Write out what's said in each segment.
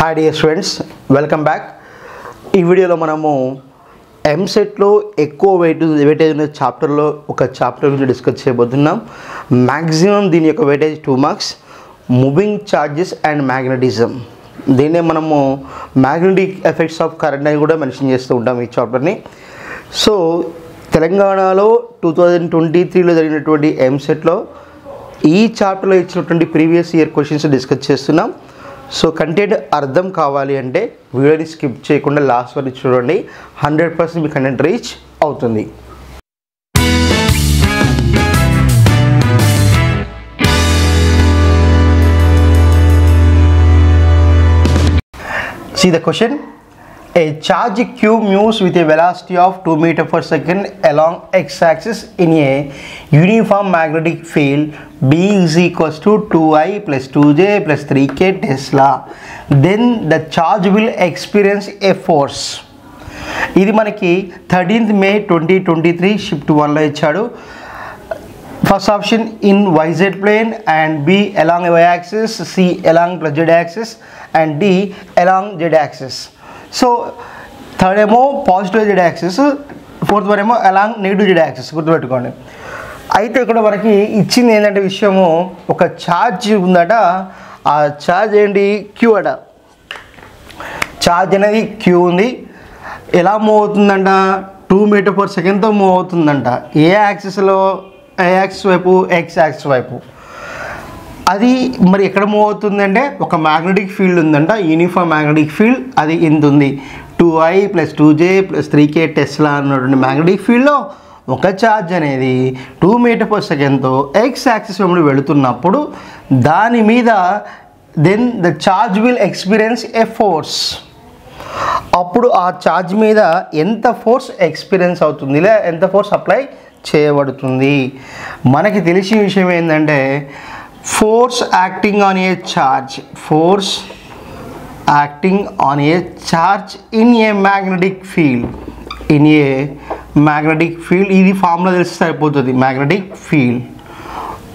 Hi dear students, welcome back. ఈ వీడియోలో మనము ఎంసెట్లో ఎక్కువ వెయిటేజ్ ఉన్న చాప్టర్లో ఒక చాప్టర్ గురించి డిస్కస్ చేయబోతున్నాం. మ్యాక్సిమం దీని యొక్క weightage 2 marks, moving charges and magnetism. దీన్నే మనము మ్యాగ్నెటిక్ ఎఫెక్ట్స్ ఆఫ్ కరెంట్ అని కూడా మెన్షన్ చేస్తూ ఉంటాం ఈ చాప్టర్ని. సో తెలంగాణలో 2023లో జరిగినటువంటి ఎంసెట్లో ఈ చాప్టర్లో ఇచ్చినటువంటి ప్రీవియస్ ఇయర్ క్వశ్చన్స్ డిస్కస్ చేస్తున్నాం. సో కంటెంట్ అర్థం కావాలి అంటే వీడియోని స్కిప్ చేయకుండా లాస్ట్ వరకు చూడండి. 100% మీ కంటెంట్ రీచ్ అవుతుంది. See the question. A charge q moves with a velocity of 2 meters per second along x-axis in a uniform magnetic field B is equals to 2I plus 2J plus 3K Tesla. Then the charge will experience a force. ఇది మనకి 13th May 2023 shift 1లో ఇచ్చాడు. First option in YZ plane and B along y axis, C along plus Z axis and D along Z axis. So third ఏమో positive Z axis, fourth one ఏమో along negative Z axis, గుర్తుపెట్టుకోండి. అయితే ఇక్కడ మనకి ఇచ్చింది ఏంటంటే విషయము, ఒక ఛార్జ్ ఉందట. ఆ ఛార్జ్ ఏంటి? క్యూ అట. ఛార్జ్ అనేది క్యూ ఉంది. ఎలా మూవ్ అవుతుందంట? 2 మీటర్ పర్ సెకండ్తో మూవ్ అవుతుందంట. ఏ యాక్సిస్లో? ఏ యాక్సిస్ వైపు? ఎక్స్ యాక్సిస్ వైపు. అది మరి ఎక్కడ మూవ్ అవుతుందంటే ఒక మ్యాగ్నెటిక్ ఫీల్డ్ ఉందంట, యూనిఫామ్ మ్యాగ్నెటిక్ ఫీల్డ్. అది ఇంత ఉంది, 2I plus 2J plus 3K tesla అన్నటువంటి మ్యాగ్నెటిక్ ఫీల్డ్లో ఒక ఛార్జ్ అనేది 2 మీటర్ పర్ సెకండ్తో ఎక్స్ యాక్సిస్ వెంబడి వెళుతున్నప్పుడు దాని మీద then the charge will experience a force. అప్పుడు ఆ ఛార్జ్ మీద ఎంత ఫోర్స్ ఎక్స్పీరియన్స్ అవుతుంది, లేదా ఎంత ఫోర్స్ అప్లై చేయబడుతుంది. మనకి తెలిసిన విషయం ఏంటంటే force acting on a charge in a magnetic field ఇది ఫార్ములా తెలిసి సరిపోతుంది. Magnetic field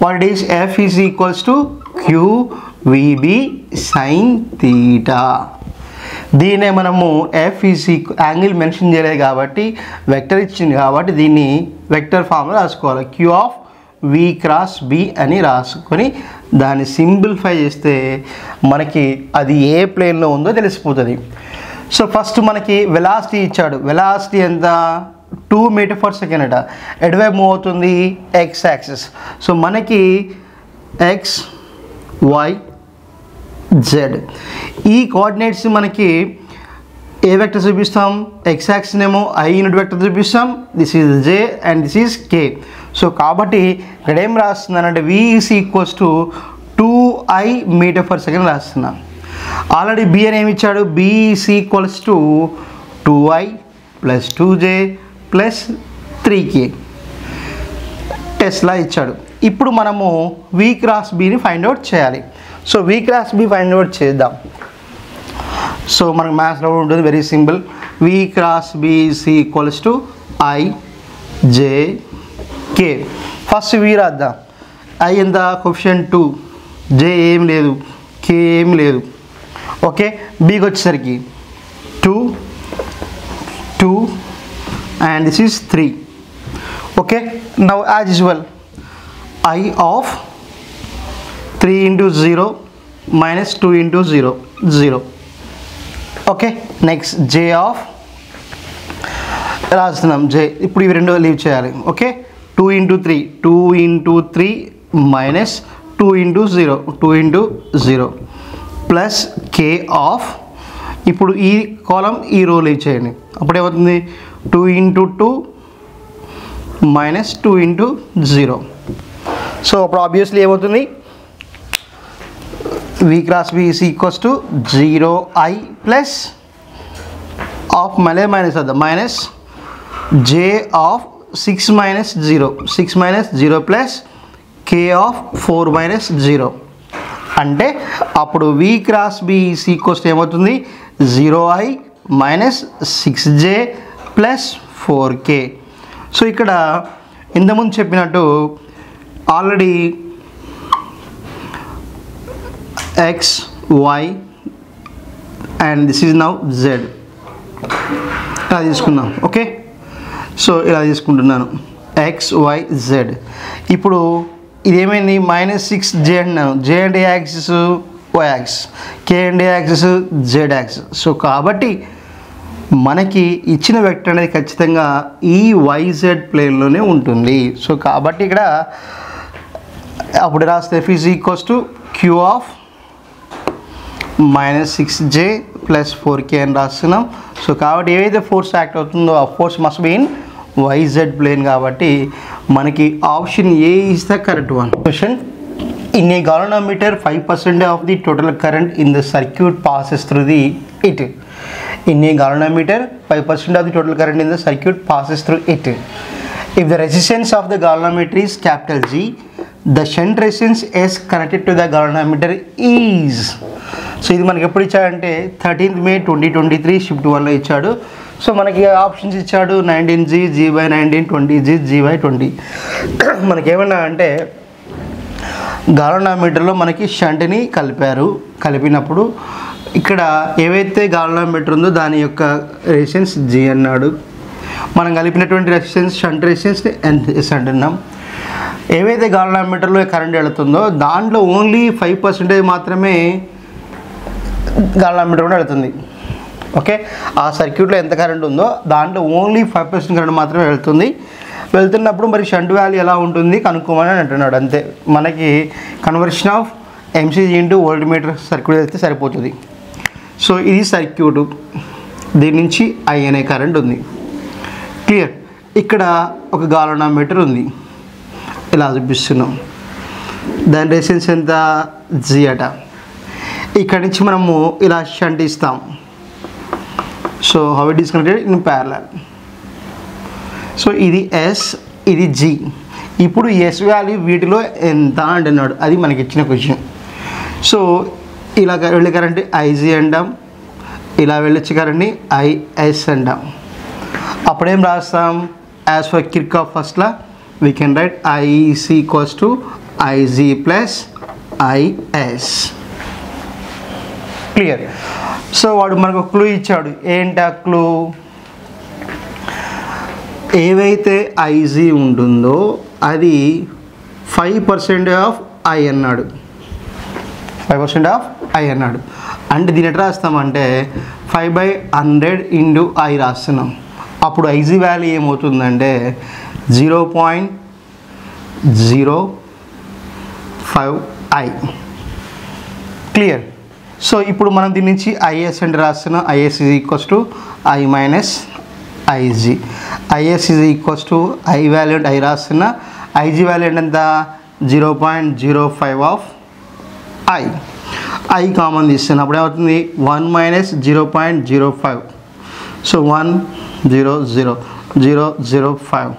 what is F is equals to QVB sin theta. దీన్నే మనము F is యాంగిల్ మెన్షన్ చేయలేదు కాబట్టి, వెక్టర్ ఇచ్చింది కాబట్టి దీన్ని వెక్టర్ ఫార్ములా రాసుకోవాలి. Q of V cross B అని రాసుకొని దాన్ని సింప్లిఫై చేస్తే మనకి అది ఏ ప్లేన్లో ఉందో తెలిసిపోతుంది. సో ఫస్ట్ మనకి వెలాసిటీ ఇచ్చాడు. వెలాసిటీ ఎంత? 2 మీటర్ పర్ సెకండ్ అట. ఎటువైపు మూవ్ అవుతుంది? X axis. సో మనకి ఎక్స్, వై, జెడ్ ఈ కోఆర్డినేట్స్ మనకి ఏ వెక్టర్ చూపిస్తాం? ఎక్స్ యాక్సిస్ ఏమో I యూనిట్ వెక్టర్ చూపిస్తాం. This is J and this is K. So కాబట్టి ఇక్కడ ఏం రాస్తున్నానంటే V is equals to 2I metre per second రాస్తున్నాం. ఆల్రెడీ B అని ఏమి ఇచ్చాడు? B is equals to 2I plus 2J plus 3K Tesla ఇచ్చాడు. ఇప్పుడు మనము V క్రాస్ Bని ఫైండ్ అవుట్ చేయాలి. So V cross B find out చేద్దాం. సో మనకు మ్యాథ్స్లో ఉంటుంది, very simple. V cross B is equals to I J K. First V రాద్దాం. I ఎంత? కోఎఫిషియంట్ 2, J ఏం లేదు, K ఏం లేదు. ఓకే, Bకి వచ్చేసరికి 2 2 and this is 3. Okay, now as usual I of 3 into 0 minus 2 into 0 0. Okay, next J of రాస్తున్నాం. J ఇప్పుడు ఇవి రెండు లీవ్ చేయాలి. Okay, 2 into 3 2 into 3 minus 2 into 0 2 into 0 plus K of. ఇప్పుడు ఈ కాలం ఈ రో లీవ్ చేయండి. అప్పుడు ఏమవుతుంది? 2 into 2 మైనస్ 2 into 0. సో అప్పుడు ఆబ్వియస్లీ ఏమవుతుంది? V cross B is equals to 0I plus of మళ్ళీ మైనస్ అద్దాం, minus J of 6 minus 0 6 minus 0 plus K of 4 minus 0. అంటే అప్పుడు V cross B is equals to ఏమవుతుంది? 0I minus 6J plus 4K. So ఇక్కడ ఇంతకుముందు చెప్పినట్టు already x, y and this is now Z. ఇలా తీసుకున్నాం. ఓకే, సో ఇలా తీసుకుంటున్నాను XYZ. ఇప్పుడు ఇదేమైంది -6J అన్నాను. J అంటే యాక్సిస్ Y యాక్సిస్, K అంటే యాక్సిస్ Z యాక్సిస్. సో కాబట్టి మనకి ఇచ్చిన వెక్టర్ అనేది ఖచ్చితంగా ఈ YZ ప్లేన్లోనే ఉంటుంది. సో కాబట్టి ఇక్కడ అప్పుడు రాస్తే F is equals to Q of -6J + 4K అని రాస్తున్నాం. సో కాబట్టి ఏదైతే ఫోర్స్ యాక్ట్ అవుతుందో ఆ force must be in YZ plane. కాబట్టి మనకి option A is the correct one. Question: in a galvanometer 5% of the total current in the circuit passes through it. In a galvanometer 5% of the total current in the circuit passes through it. If the resistance of the galvanometer is capital G, the shunt resistance S connected to the galvanometer is. So ఇది మనకి ఎప్పుడు ఇచ్చాడంటే 13th May 2023 shift 1లో ఇచ్చాడు. So మనకి options ఇచ్చాడు 19G, G/19, 20G, G/20. మనకేమన్నా అంటే గాల్వనోమీటర్లో మనకి షంట్ని కలిపినప్పుడు ఇక్కడ ఏవైతే గాల్వనోమీటర్ ఉందో దాని యొక్క రెసిస్టెన్స్ G అన్నాడు. మనం కలిపినటువంటి రెసిస్టెన్స్ షంట్ రెసిస్టెన్స్ని NS అంటున్నాం. ఏవైతే గాల్వనోమీటర్లో కరెంట్ వెళుతుందో దాంట్లో ఓన్లీ 5% మాత్రమే గాల్వనోమీటర్ కూడా వెళుతుంది. ఓకే, ఆ సర్క్యూట్లో ఎంత కరెంట్ ఉందో దాంట్లో ఓన్లీ 5% కరెంట్ మాత్రమే వెళ్తున్నప్పుడు మరి షంట్ వాల్యూ ఎలా ఉంటుంది కనుక్కోమని అంటున్నాడు. అంతే, మనకి conversion of MCG into voltmeter circuit అయితే సరిపోతుంది. సో ఇది సర్క్యూటు, దీని నుంచి I అనే కరెంట్ ఉంది. క్లియర్. ఇక్కడ ఒక గాల్వనోమీటర్ ఉంది, ఇలా చూపిస్తున్నాం. దాని రెసిస్టెన్స్ ఎంత G అట. ఇక్కడి నుంచి మనము ఇలా షంట్ ఇస్తాం. So how it is connected in parallel. So ఇది S, ఇది G. ఇప్పుడు S వాల్యూ వీటిలో ఎంత అంటున్నాడు, అది మనకి ఇచ్చిన క్వశ్చన్. సో ఇలా వెళ్ళే కరెంట్ IG అంటాం, ఇలా వెళ్ళొచ్చే కరెంట్ని IS అంటాం. అప్పుడేం రాస్తాం, as for Kirchhoff first law we can right IC equals to IG plus IS. Clear. So వాడు మనకు క్లూ ఇచ్చాడు. ఏంటి ఆ క్లూ? ఏవైతే IG ఉంటుందో అది 5% ఆఫ్ I అన్నాడు. 5% ఆఫ్ I అన్నాడు. అంటే దీని ఎట్లా రాస్తామంటే 5/100 ఇంటూ I రాస్తున్నాం. అప్పుడు IG వాల్యూ ఏమవుతుందంటే 0.05I. క్లియర్. సో ఇప్పుడు మనం దీని నుంచి IS అంటే రాస్తున్నాం. IS is equals to I minus IG. IS is equals to I value అంటే I రాస్తున్నా. IG వాల్యూ అంటే ఎంత 0.05 ఆఫ్ I కామన్ తీస్తున్నా. అప్పుడు ఏమవుతుంది 1 minus 0.05. So 1 0 0 0 0 5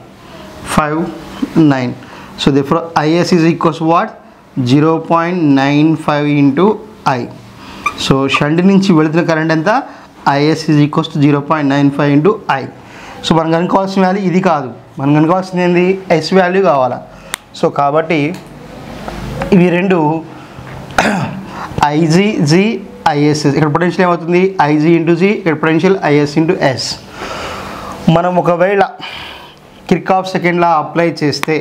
5 9. So therefore IS is equals what 0.95 into I. So shunt నుంచి వెళుతున్న current ఎంత IS is equals to 0.95 into I. So మనం కనుక్కోవాల్సిన వాల్యూ ఇది కాదు, మనం కనుక్కోవాల్సింది ఏంది S వాల్యూ కావాలా. సో కాబట్టి ఇవి రెండు IG G IS. ఇక్కడ పొటెన్షియల్ ఏమవుతుంది IG ఇంటూ G, ఇక్కడ పొటెన్షియల్ IS ఇంటూ S. మనం ఒకవేళ కిర్చాఫ్ సెకండ్ లా అప్లై చేస్తే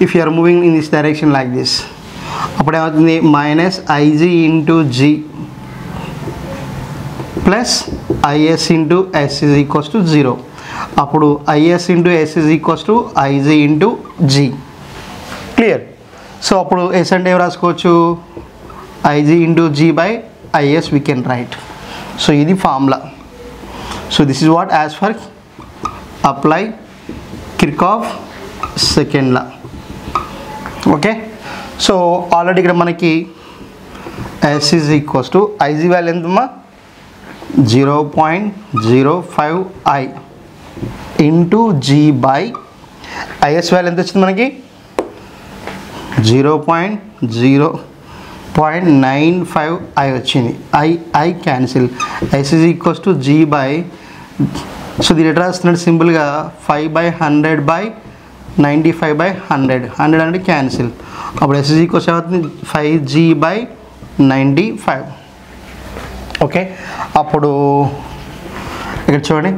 if you are moving in this direction like this, అప్పుడు ఏమవుతుంది minus IG into G plus IS into S is equals to 0. అప్పుడు IS into S is equals to IG into G. Clear. So అప్పుడు S అంటే ఏం రాసుకోవచ్చు IG into G by IS we can write. So ఇది formula. So this is what as for apply Kirchhoff second law. Okay, so already ఇక్కడ మనకి S is equals to IG value ఎంతమ్మా 0.05I into G by IS value ఎంత వచ్చింది మనకి 0.95I వచ్చింది. I cancel. S is equals to G by, so దీని ఎట్లా రాస్తున్నాడు సింపుల్గా 5/100/95/100. 100 అంటే క్యాన్సిల్. అప్పుడు S ఈజ్ ఈక్వల్స్ అవుతుంది 5G బై 95. ఓకే, అప్పుడు ఇక్కడ చూడండి,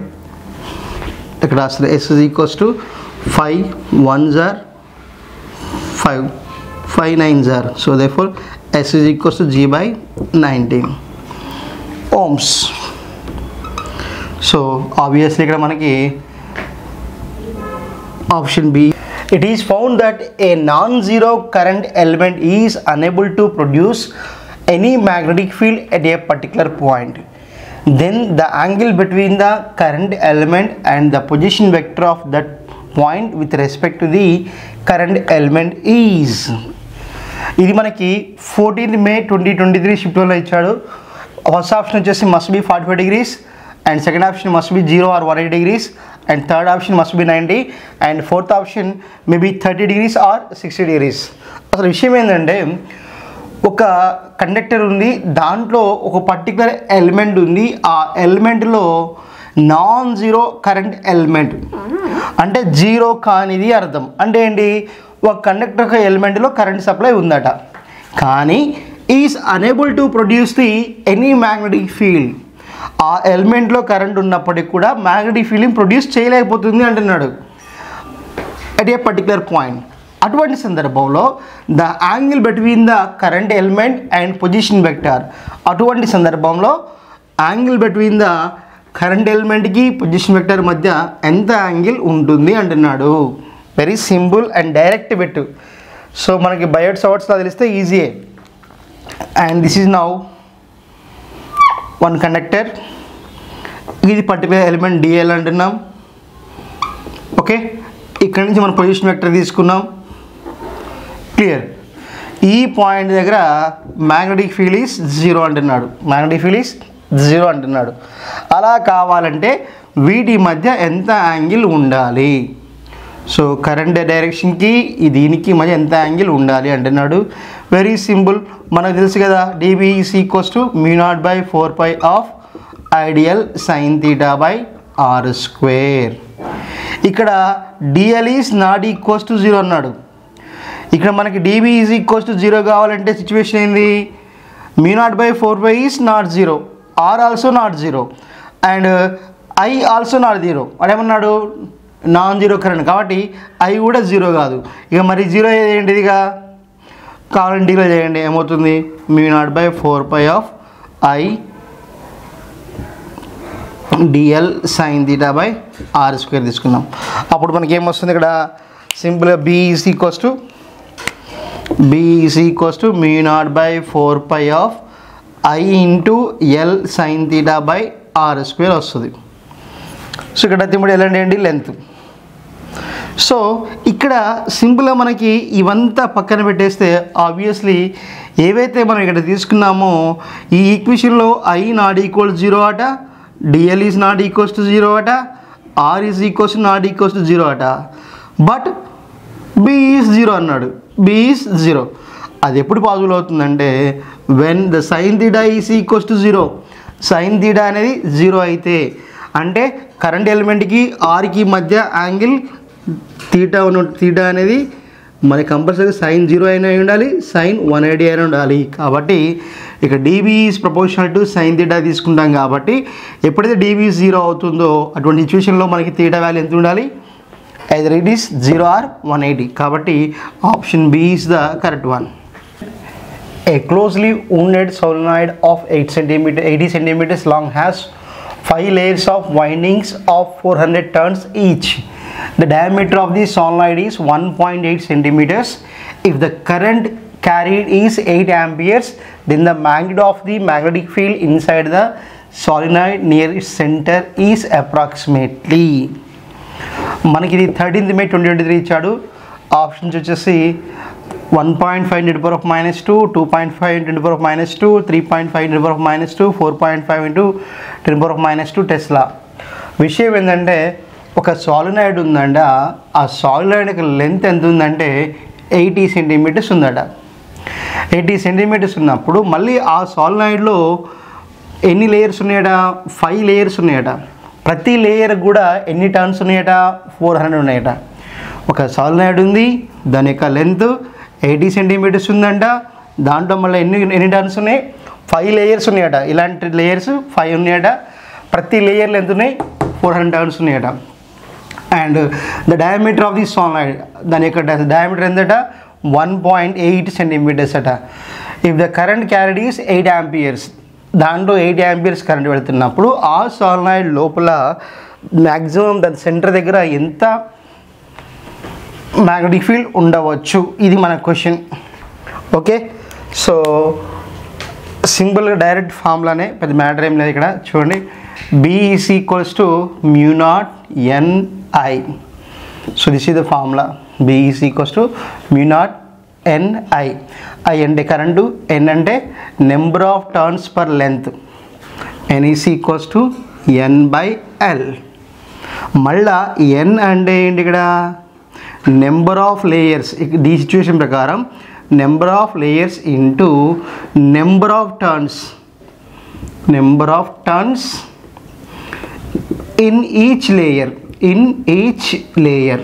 ఇక్కడ అసలు S is equals to 5 1s are 5, 5 9s are, so therefore S is equals to G by 19 ohms. So obviously ఇక్కడ మనకి option B, it is found that a non-zero current element is unable to produce any magnetic field at a particular point. Then the angle between the current element and the position vector of that point with respect to the current element is. ఇది మనకి 14th May 2023 shift వల్ల ఇచ్చాడు. First option వచ్చేసి must be 45 degrees, and second option must be 0 or 180 degrees, and third option must be 90, and fourth option may be 30 degrees or 60 degrees. అసలు విషయం ఏంటంటే, ఒక conductor ఉంది, దాంట్లో ఒక పర్టికులర్ ఎలిమెంట్ ఉంది, ఆ ఎలిమెంట్లో నాన్ జీరో కరెంట్ ఎలిమెంట్ అంటే జీరో కానిది అర్థం. అంటే ఏంటి, ఒక కండక్టర్ ఒక ఎలిమెంట్లో కరెంట్ సప్లై ఉందట, కానీ is unable to produce the any magnetic field. ఆ ఎలిమెంట్లో కరెంట్ ఉన్నప్పటికీ కూడా మ్యాగ్నెటిక్ ఫీల్డింగ్ ప్రొడ్యూస్ చేయలేకపోతుంది అంటున్నాడు అట్ ఏ పర్టికులర్ పాయింట్. అటువంటి సందర్భంలో the angle between the current element and position vector, అటువంటి సందర్భంలో యాంగిల్ బిట్వీన్ ద కరెంట్ ఎలిమెంట్కి పొజిషన్ వెక్టర్ మధ్య ఎంత యాంగిల్ ఉంటుంది అంటున్నాడు. వెరీ సింపుల్ అండ్ డైరెక్ట్ పెట్టు. సో మనకి బయోట్ సవర్ట్స్లో తెలిస్తే ఈజీయే. And this is now one conductor, ఇది పర్టికులర్ ఎలిమెంట్ డిఎల్ అంటున్నాం. ఓకే, ఇక్కడ నుంచి మనం పొజిషన్ వెక్టర్ తీసుకున్నాం. క్లియర్. ఈ పాయింట్ దగ్గర మ్యాగ్నెటిక్ ఫీల్డ్ ఈజ్ జీరో అంటున్నాడు, మ్యాగ్నెటిక్ ఫీల్డ్ ఈజ్ జీరో అంటున్నాడు. అలా కావాలంటే వీటి మధ్య ఎంత యాంగిల్ ఉండాలి? సో కరెంట్ డైరెక్షన్కి దీనికి మధ్య ఎంత యాంగిల్ ఉండాలి అంటున్నాడు. వెరీ సింపుల్, మనకు తెలుసు కదా, dB is equals to μ0/4π of I DL sine theta by R square. ఇక్కడ DL is not equals to zero అన్నాడు. ఇక్కడ మనకి dB is equals to zero కావాలంటే సిచ్యువేషన్ ఏంది, μ0/4π is not zero, R also not zero, and I also not zero. అదేమన్నాడు, non zero current కాబట్టి I కూడా zero కాదు. ఇక మరి జీరో ఏంటిదిగా కావాలంటే ఇంటిగ్రేట్ చేయండి, ఏమవుతుంది, μ0/4π of I DL sine theta by R square తీసుకుందాం. అప్పుడు మనకి ఏమొస్తుంది, ఇక్కడ సింపుల్గా B is equals to μ0/4π of I into L sine theta by R square వస్తుంది. సో ఇక్కడ తిమ్ముడు ఎల్ అంటే ఏంటి, లెంత్. సో ఇక్కడ సింపుల్గా మనకి ఇవంతా పక్కన పెట్టేస్తే ఆబ్వియస్లీ ఏవైతే మనం ఇక్కడ తీసుకున్నామో ఈ ఈక్వేషన్లో ఐ నాట్ ఈక్వల్ జీరో అట, DL is not equals to zero అట, R is equals to not equals to zero అట, బట్ బి ఈజ్ జీరో అన్నాడు. B is zero. అది ఎప్పుడు పాసిబుల్ అవుతుందంటే when the sine theta is equals to zero. Sine theta అనేది zero అయితే, అంటే current ఎలిమెంట్కి ఆర్కి మధ్య యాంగిల్ తీటా అనేది మరి కంపల్సరీ సైన్ జీరో అయినా ఉండాలి, సైన్ 180 అయినా ఉండాలి. కాబట్టి ఇక dB is proportional to sine theta తీసుకుంటాం. కాబట్టి ఎప్పుడైతే dB జీరో అవుతుందో అటువంటి సిచ్యువేషన్లో మనకి తీటా వాల్యూ ఎంత ఉండాలి, either it is 0 or 180. కాబట్టి option B is the correct one. A closely wound solenoid of 80 centimeters long has 5 layers of windings of 400 turns each. The diameter of the solenoid is 1.8 centimeters. If the current carried is 8 amperes, then the magnitude of the magnetic field inside the solenoid near its center is approximately. మనకి ఇది 13th May 2023 ఇచ్చాడు. Options వచ్చేసి 1.5 into the power of -2, 2.5 into the power of -2, 3.5 into the power of -2, 4.5 into 10 to the power of -2 Tesla. విషయం ఏంటంటే ఒక solenoid ఉందంట, ఆ solenoid యొక్క లెంత్ ఎంత ఉందంటే 80 సెంటీమీటర్స్ ఉందట. 80 సెంటీమీటర్స్ ఉన్నప్పుడు మళ్ళీ ఆ సాలినాయిడ్లో ఎన్ని లేయర్స్ ఉన్నాయట, 5 లేయర్స్ ఉన్నాయట. ప్రతి లేయర్ కూడా ఎన్ని టర్న్స్ ఉన్నాయట, 400 ఉన్నాయట. ఒక సాలినాయిడ్ ఉంది, దాని యొక్క లెంత్ 80 సెంటీమీటర్స్ ఉందంట, దాంట్లో మళ్ళీ ఎన్ని టర్న్స్ ఉన్నాయి, 5 లేయర్స్ ఉన్నాయట. ఇలాంటి లేయర్స్ 5 ఉన్నాయట. ప్రతి లేయర్లు ఎంత ఉన్నాయి, 400 టర్న్స్ ఉన్నాయట. And the diameter of the solenoid, దాని యొక్క డయామీటర్ ఎంతట, 1.8 సెంటీమీటర్స్ అట. If the current carried is 8 amperes, దాంట్లో 8 ఆంపియర్స్ కరెంట్ వెళ్తున్నప్పుడు ఆ సాలినాయిడ్ లోపల మ్యాక్సిమం దాని సెంటర్ దగ్గర ఎంత మ్యాగ్నెటిక్ ఫీల్డ్ ఉండవచ్చు, ఇది మన క్వశ్చన్. ఓకే, సో సింపుల్గా డైరెక్ట్ ఫార్ములానే, పెద్ద మ్యాటర్ ఏం లేదు ఇక్కడ. చూడండి, B is equals to mu naught Ni. So this is the formula. B is equals to mu naught Ni. I అంటే కరెంటు, N అంటే number of turns per length. N is equals to N by L. మళ్ళా N అంటే ఏంటి ఇక్కడ, number of layers. ఈ situation ప్రకారం number of layers into number of turns, number of turns in each layer.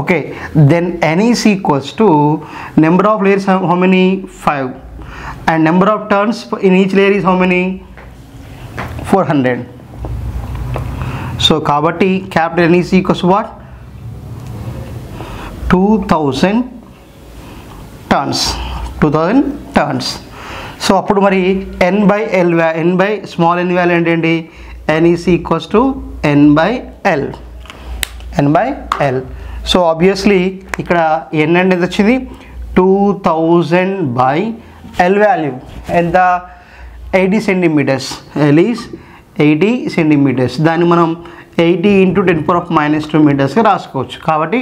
Okay, then N is equals to number of layers, how many, 5, and number of turns in each layer is how many, 400. So kabatti capital N is equals to what, 2000 turns. So అప్పుడు మరి N by small n value ఏంటండి, N is equals to N by L. So obviously ఇక్కడ N అంటే ఎంత వచ్చింది, 2000 by L value ఎంత, 80 centimetres. L is 80 centimetres. దాన్ని మనం 80 × 10⁻² మీటర్స్గా రాసుకోవచ్చు. కాబట్టి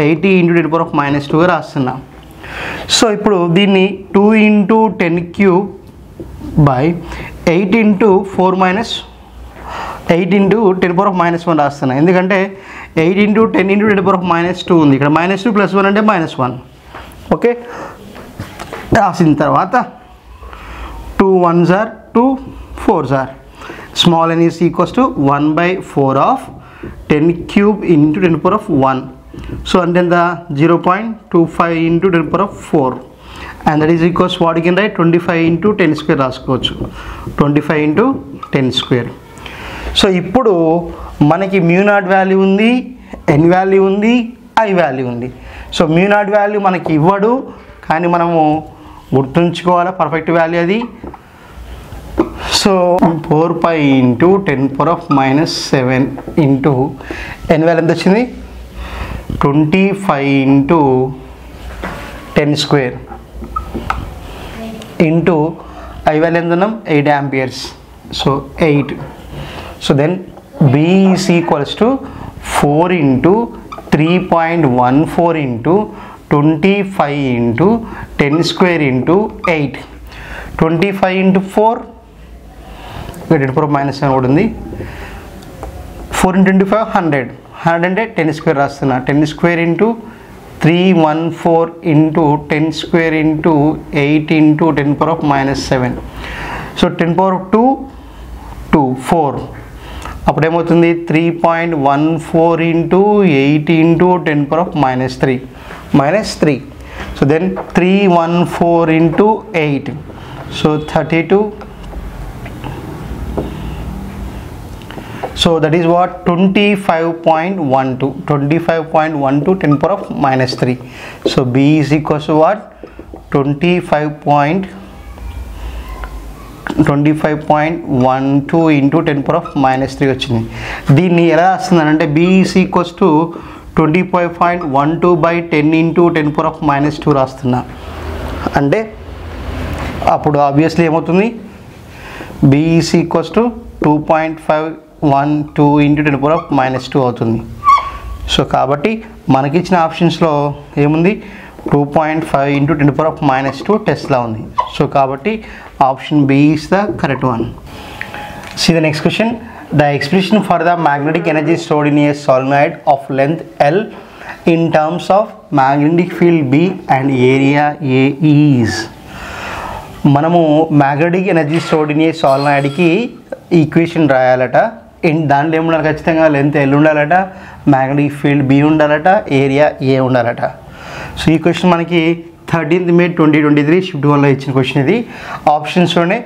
80 × 10⁻²గా రాస్తున్నాం. సో ఇప్పుడు దీన్ని 2 × 10³ by 8 × 10⁻1 రాస్తున్నాను. ఎందుకంటే 8 × 10 × 10⁻² ఉంది, ఇక్కడ -2 + 1 అంటే -1. ఓకే, రాసిన తర్వాత 2 1s are 2 4s are. Small n is equals to 1/4 of 10³ × 10⁻1. So అంటే ఎంత, 0.25 × 10⁻4, and that is equals what you can write, 25 × 10² రాసుకోవచ్చు, 25 × 10². సో ఇప్పుడు మనకి mu naught వాల్యూ ఉంది, n వాల్యూ ఉంది, I వాల్యూ ఉంది. సో mu naught వాల్యూ మనకి ఇవ్వడు, కానీ మనము గుర్తుంచుకోవాలి పర్ఫెక్ట్ వాల్యూ అది. సో 4π × 10⁻⁷ ఇంటూ n వాల్యూ ఎంత వచ్చింది, 25 × 10² ఇంటూ I వాల్యూ ఎంత ఉన్నాం, 8 amperes. So 8. So then B is equals to 4 × 3.14 × 25 × 10² × 8. 25 × 4 10⁻⁷ కూడా ఉంది. 4 × 25 100. 100 అంటే 10² రాస్తున్నా. 10² × 314 × 10² × 8 × 10⁻⁷. సో 10⁻2 4. అప్పుడేమవుతుంది, 3.14 × 8 × 10⁻³ so then 314 × 8, so 32. So that is what, 25.12 10⁻3. So B is equals to what, 25.12 × 10⁻³ వచ్చింది. దీన్ని ఎలా వస్తుందంటే B is equals to 25.12/10 × 10⁻² రాస్తున్నా. అంటే అప్పుడు ఆబ్వియస్లీ ఏమవుతుంది, B is equals to 2.512 × 10⁻² అవుతుంది. సో కాబట్టి మనకిచ్చిన ఆప్షన్స్లో ఏముంది, 2.5 × 10⁻² టెస్లా ఉంది. సో కాబట్టి option B is the correct one. See the next question. The expression for the magnetic energy stored in a solenoid of length L in terms of magnetic field B and area A is. మనము magnetic energy stored in a సాలినాయిడ్కి equation రాయాలట. దాంట్లో ఏముండాలి, ఖచ్చితంగా length L ఉండాలట, magnetic field B ఉండాలట, area A ఉండాలట. So ఈ క్వశ్చన్ మనకి 13th May 2023 షిఫ్ట్ 1లో ఇచ్చిన క్వశ్చన్ ఇది. ఆప్షన్స్లోనే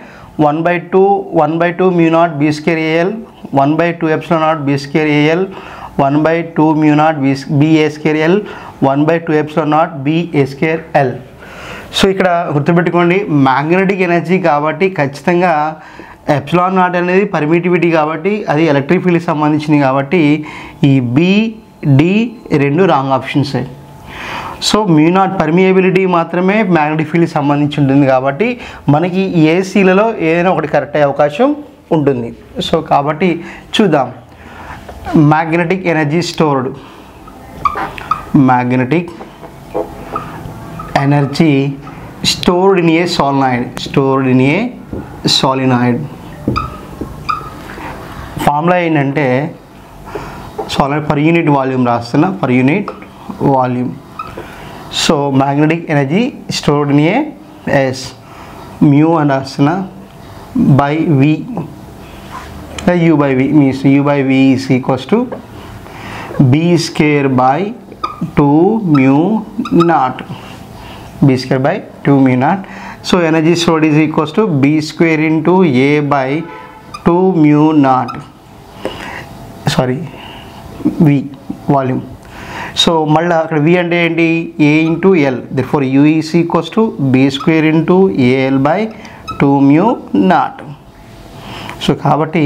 1/2 mu naught b square al, 1/2 epsilon naught b square al, 1/2 mu naught b a square l, 1/2 epsilon naught b a square l. So ఇక్కడ గుర్తుపెట్టుకోండి, magnetic energy కాబట్టి ఖచ్చితంగా ఎప్సిలాన్ నాట్ అనేది permittivity కాబట్టి అది ఎలక్ట్రిక్ ఫీల్డ్కి సంబంధించింది కాబట్టి ఈ బి డి రెండు wrong options. So mu naught permeability మాత్రమే మ్యాగ్నెటిక్ ఫీల్డ్కి సంబంధించి ఉంటుంది కాబట్టి మనకి ఏసీలలో ఏదైనా ఒకటి కరెక్ట్ అయ్యే అవకాశం ఉంటుంది. సో కాబట్టి చూద్దాం. Magnetic energy stored, magnetic energy stored in a solenoid. Formula ఏంటంటే solenoid per unit volume రాస్తున్నా, per unit volume. So magnetic energy stored in a S mu అని రాస్తున్నా by V, U by V means U by V is equals to B square by 2 mu naught, B square by 2 mu naught. So energy stored is equals to B square into A by 2 mu naught, sorry V volume. So మళ్ళీ అక్కడ V అంటే ఏంటి, A into L, therefore U is equals to B square into AL by 2 mu naught. So కాబట్టి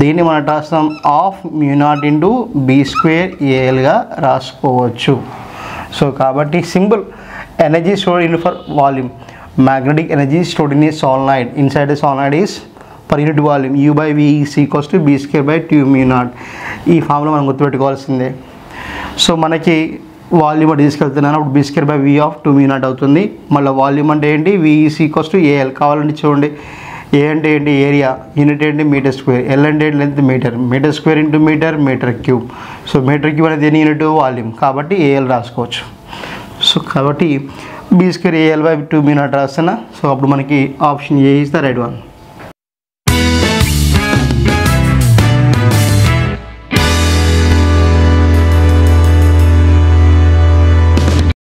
దీన్ని మనం రాస్తాం half mu naught into B square ఏఎల్గా రాసుకోవచ్చు. సో కాబట్టి simple energy stored in for volume, magnetic energy stored in a solenoid, inside a solenoid is per unit volume U by V is equals to B square by 2 mu naught. ఈ formula మనం గుర్తుపెట్టుకోవాల్సిందే. So మనకి volume అటు తీసుకెళ్తున్నాను, అప్పుడు B square by V of 2 mu naught అవుతుంది. మళ్ళీ volume అంటే ఏంటి, V is equals to AL. కావాలంటే చూడండి, ఏ అంటే ఏంటి ఏరియా, యూనిట్ ఏంటి మీటర్ స్క్వేర్, ఎల్ అంటే ఏంటి length meter, meter square into meter, meter cube. So meter cube అనేది ఎన్ని యూనిట్ వాల్యూమ్ కాబట్టి ఏఎల్ రాసుకోవచ్చు. సో కాబట్టి B square AL by 2 mu naught రాస్తున్నా. సో అప్పుడు మనకి option A is the right one.